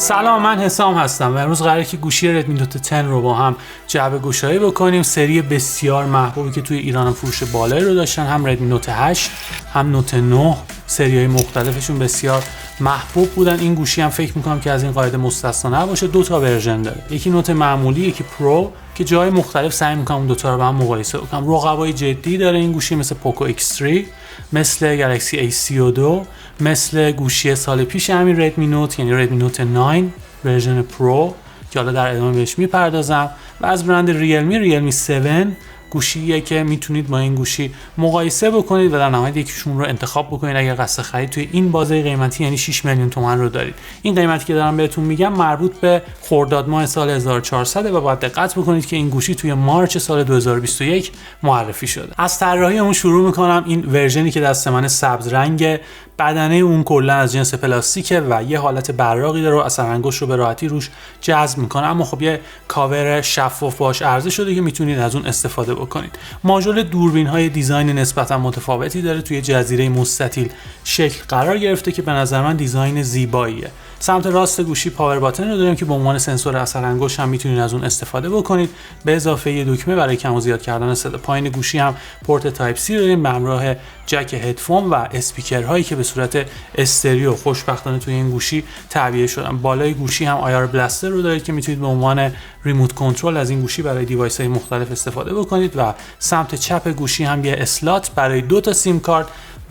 سلام، من حسام هستم و امروز قراره که گوشی ردمی نوت 10 رو با هم جعبه گشایی بکنیم. سری بسیار محبوبی که توی ایران فروش بالایی رو داشتن، هم ردمی نوت 8 هم نوت 9، سری‌های مختلفشون بسیار محبوب بودن. این گوشی هم فکر میکنم که از این قاعده مستثنا نباشه. دو تا ورژن داره، یکی نوت معمولی یکی پرو، که جای مختلف سعی میکنم اون دو تا رو با هم مقایسه کنم. رقبای جدی داره این گوشی، مثل پوکو X3، مثل گلکسی A32، مثل گوشی سال پیش همین ردمی نوت، یعنی ردمی نوت 9 ورژن پرو که حالا در ادامه بهش میپردازم، و از برند ریلمی 7 گوشیه که میتونید با این گوشی مقایسه بکنید و در نهایت یکیشون رو انتخاب بکنید اگر قصد خرید توی این بازه قیمتی، یعنی 6 میلیون تومان رو دارید. این قیمتی که دارم بهتون میگم مربوط به خرداد ماه سال 1400 و باید دقت بکنید که این گوشی توی مارچ سال 2021 معرفی شده. از طراحی اون شروع میکنم. این ورژنی که دست من سبز رنگ، بدنه اون کلا از جنس پلاستیکه و یه حالت براقی داره و اثر انگشت رو به راحتی روش جذب میکنه، اما خب یه کاور شفاف باش عرضه شده که میتونید از اون استفاده بکنید. ماژول دوربین های دیزاین نسبتا متفاوتی داره، توی جزیره مستطیل شکل قرار گرفته که به نظر من دیزاین زیباییه. سمت راست گوشی پاور باتن رو داریم که به عنوان سنسور اثر انگشت هم میتونید از اون استفاده بکنید، به اضافه یه دکمه برای کم و زیاد کردن صدا. پایین گوشی هم پورت تایپ سی داریم به همراه جک هدفون و اسپیکرهایی که به صورت استریو خوشبختانه توی این گوشی تعبیه شدن. بالای گوشی هم آیار بلاستر رو دارید که میتونید به عنوان ریموت کنترل از این گوشی برای دیوایس های مختلف استفاده بکنید، و سمت چپ گوشی هم یه اسلات برای 2 تا سیم کارت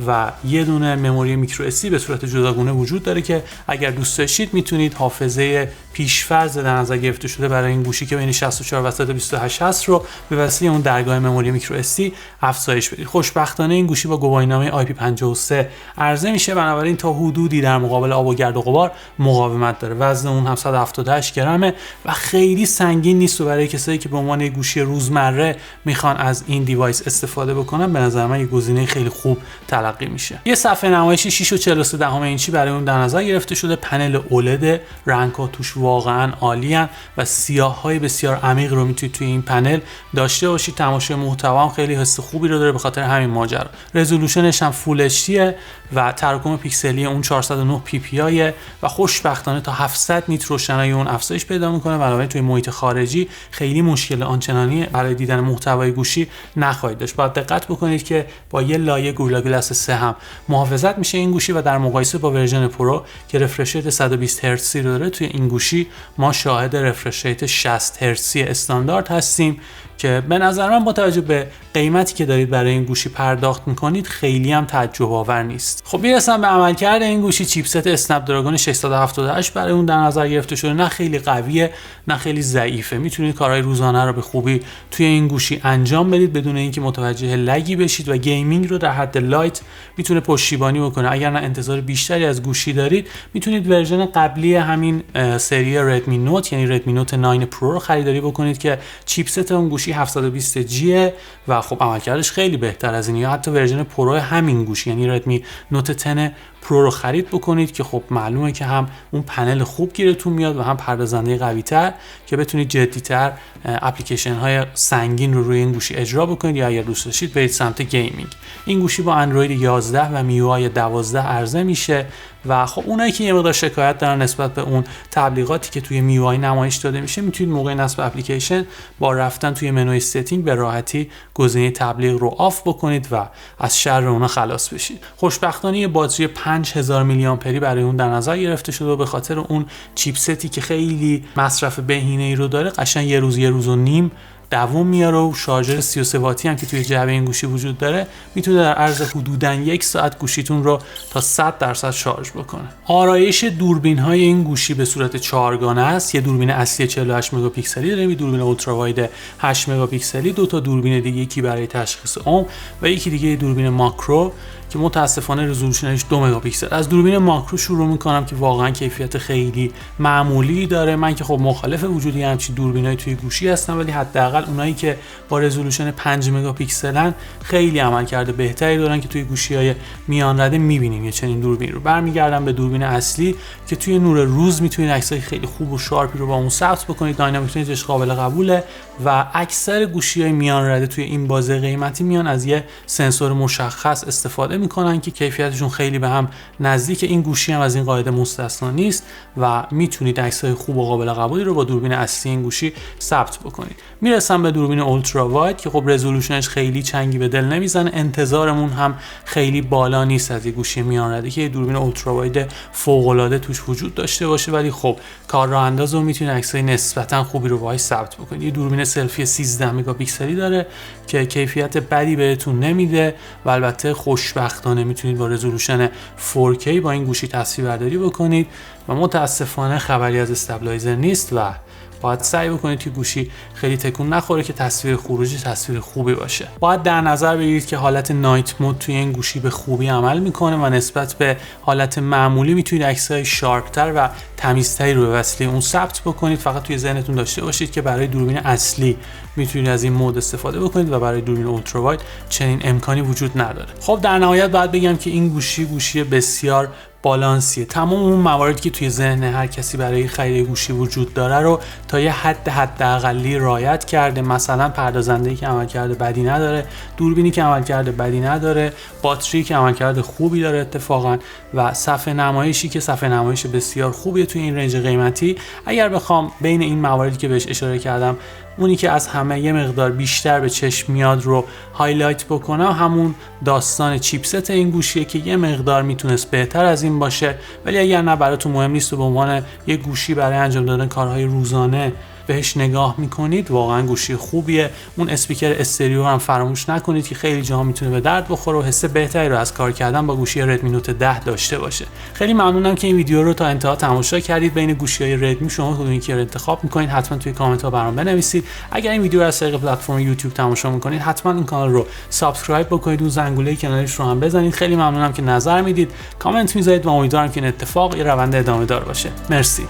و یه دونه مموری میکرو SD به صورت جداگونه وجود داره که اگر دوست داشتید میتونید حافظه پیش‌فرض در نظر گرفته شده برای این گوشی که بین 64 و 128 هست رو به وسیله اون درگاه مموری میکرو SD افزایش بدید. خوشبختانه این گوشی با گواهینامه IP53 عرضه میشه، بنابراین تا حدودی در مقابل آب و گرد و غبار مقاومت داره. وزن اون 778 گرمه و خیلی سنگین نیست و برای کسایی که به عنوان یک گوشی روزمره میخوان از این دیوایس استفاده بکنن به نظر من یه گزینه خیلی خوب تلقی میشه. یه صفحه نمایشی 6.43 اینچی برای اون در نظر گرفته شده. پنل اولد، رنگ‌ها توش واقعا عالیان و سیاه‌های بسیار عمیق رو میتونید توی این پنل داشته باشید. تماشای محتوا هم خیلی حس خوبی رو داره به خاطر همین ماجرا. رزولوشنش هم فول اچ دیه و تراکم پیکسلی اون 409 پی پی آی و خوشبختانه تا 700 نیت روشنایی اون افزایش پیدا میکنه. بنابراین توی محیط خارجی خیلی مشکل آنچنانی برای دیدن محتوای گوشی نخواهید داشت. باید دقت بکنید که با یه لایه گوریلا گلاس 3 هم محافظت میشه این گوشی و در مقایسه با ورژن پرو که رفرش ریت 120 هرتزی رو داره، توی این گوشی ما شاهد رفرش ریت 60 هرتزی استاندارد هستیم که به نظر من با توجه به قیمتی که دارید برای این گوشی پرداخت میکنید خیلی هم تعجب آور نیست. خب میرسم به عملکرد این گوشی. چیپست اسنپ دراگون 678 برای اون در نظر گرفته شده. نه خیلی قویه نه خیلی ضعیفه، میتونید کارهای روزانه رو به خوبی توی این گوشی انجام بدید بدون اینکه متوجه لگی بشید و گیمینگ رو در حد لایت میتونه پشتیبانی بکنه. اگر نه انتظار بیشتری از گوشی دارید میتونید ورژن قبلی همین سری ردمی نوت یعنی ردمی نوت 9 پرو رو خریداری بکنید که چیپست اون گوشی 720 جی و خب عملکردش خیلی بهتر از این، یا حتی ورژن پرو همین گوشی یعنی ردمی نوت 10 پرو رو خرید بکنید که خب معلومه که هم اون پنل خوب گیرتون میاد و هم پردازنده قوی تر که بتونید جدی‌تر اپلیکیشن های سنگین رو روی این گوشی اجرا بکنید، یا اگر دوست داشتید برید سمت گیمینگ. این گوشی با اندروید 11 و میوآی 12 عرضه میشه و خب اونایی که یه مقدار شکایت دارن نسبت به اون تبلیغاتی که توی میوآی نمایش داده میشه، میتونید موقع نصب اپلیکیشن با رفتن توی منوی ستینگ به راحتی گزینه تبلیغ رو آف بکنید و از شر اونها خلاص بشید. خوشبختانه یه باتری 5000 میلی آمپری برای اون در نظر گرفته شده و به خاطر اون چیپستی که خیلی مصرف بهینه‌ای رو داره قشنگ یه روز و نیم دوام میاره و شارژر 33 واتی هم که توی جعبه این گوشی وجود داره میتونه در عرض حدوداً 1 ساعت گوشیتون رو تا 100% شارژ بکنه. آرایش دوربین های این گوشی به صورت 4 گانه است. یه دوربین اصلی 48 مگاپیکسلی داریم، یه دوربین اولترا واید 8 مگاپیکسلی، 2 تا دوربین دیگه، یکی برای تشخیص عمق و یکی دیگه دوربین ماکرو که متاسفانه رزولوشنش 2 مگاپیکسل. از دوربین ماکرو شروع میکنم که واقعا کیفیت خیلی معمولی داره. من که خب مخالف وجود همچین دوربینای توی گوشی هستم، ولی حداقل حداقل اونایی که با رزولوشن 5 مگاپیکسلن خیلی عملکرد بهتری دارن که توی گوشی‌های میان رده می‌بینیم یه چنین دوربین رو. برمیگردم به دوربین اصلی که توی نور روز میتونید عکسای خیلی خوب و شارپی رو با اون ثبت بکنید. داینامیک رنجش قابل قبوله و اکثر گوشی‌های میان رده توی این بازه قیمتی میان از یه سنسور مشخص استفاده میکنن که کیفیتشون خیلی به هم نزدیک. این گوشی هم از این قاعده مستثنا نیست و میتونید عکسای خوب و قابل قبولی رو با دوربین اصلی این گوشی ثبت بکنید. میرسم به دوربین اولترا واید که خب رزولوشنش خیلی چنگی به دل نمیزنه، انتظارمون هم خیلی بالا نیست از یه گوشی میان رده که یه دوربین اولترا واید فوق العاده توش وجود داشته باشه، ولی خب کار راه انداز رو میتونید عکسای نسبتا خوبی رو باهاش ثبت بکنید. یه دوربین سلفی 13 مگاپیکسلی داره که کیفیت بدی بهتون نمیده و البته خوشبختانه میتونید با رزولوشن 4K با این گوشی تصویربرداری بکنید و متاسفانه خبری از استابلایزر نیست و باید سعی بکنید که گوشی خیلی تکون نخوره که تصویر خروجی تصویر خوبی باشه. باید در نظر بگیرید که حالت نایت مود توی این گوشی به خوبی عمل میکنه و نسبت به حالت معمولی میتونید عکسای شارپتر و تمیزتری رو به وسیله اون ثبت بکنید. فقط توی ذهنتون داشته باشید که برای دوربین اصلی میتونید از این مود استفاده بکنید و برای دوربین اولترا واید چنین امکانی وجود نداره. خب در نهایت باید بگم که این گوشی بسیار بالانسیه. تمام اون مواردی که توی ذهن هر کسی برای خرید گوشی وجود داره رو تا یه حداقلی رعایت کرده. مثلا پردازنده‌ای که عملکرد بدی نداره، دوربینی که عملکرد بدی نداره، باتری که عملکرد خوبی داره اتفاقا و صفحه نمایشی که صفحه نمایش بسیار خوبیه توی این رنج قیمتی. اگر بخوام بین این مواردی که بهش اشاره کردم اونی که از همه یه مقدار بیشتر به چشم میاد رو هایلایت بکنم، همون داستان چیپست این گوشیه که یه مقدار میتونست بهتر از این باشه، ولی اگر نه براتون مهم نیست و به عنوان یه گوشی برای انجام دادن کارهای روزانه بهش نگاه میکنید، واقعا گوشی خوبیه. اون اسپیکر استریو هم فراموش نکنید که خیلی جاها میتونه به درد بخوره و حس بهتری رو از کار کردن با گوشی ردمی نوت 10 داشته باشه. خیلی ممنونم که این ویدیو رو تا انتها تماشا کردید. بین گوشی‌های ردمی شما کدومی که رو انتخاب میکنید حتما توی کامنت ها برام بنویسید. اگر این ویدیو رو از طریق پلتفرم یوتیوب تماشا میکنید حتما این کانال رو سابسکرایب بکنید، اون زنگوله کنارش رو هم بزنید. خیلی ممنونم که نظر میدید، کامنت میذارید و امیدوارم که این اتفاق یه روند ادامه دار باشه. مرسی.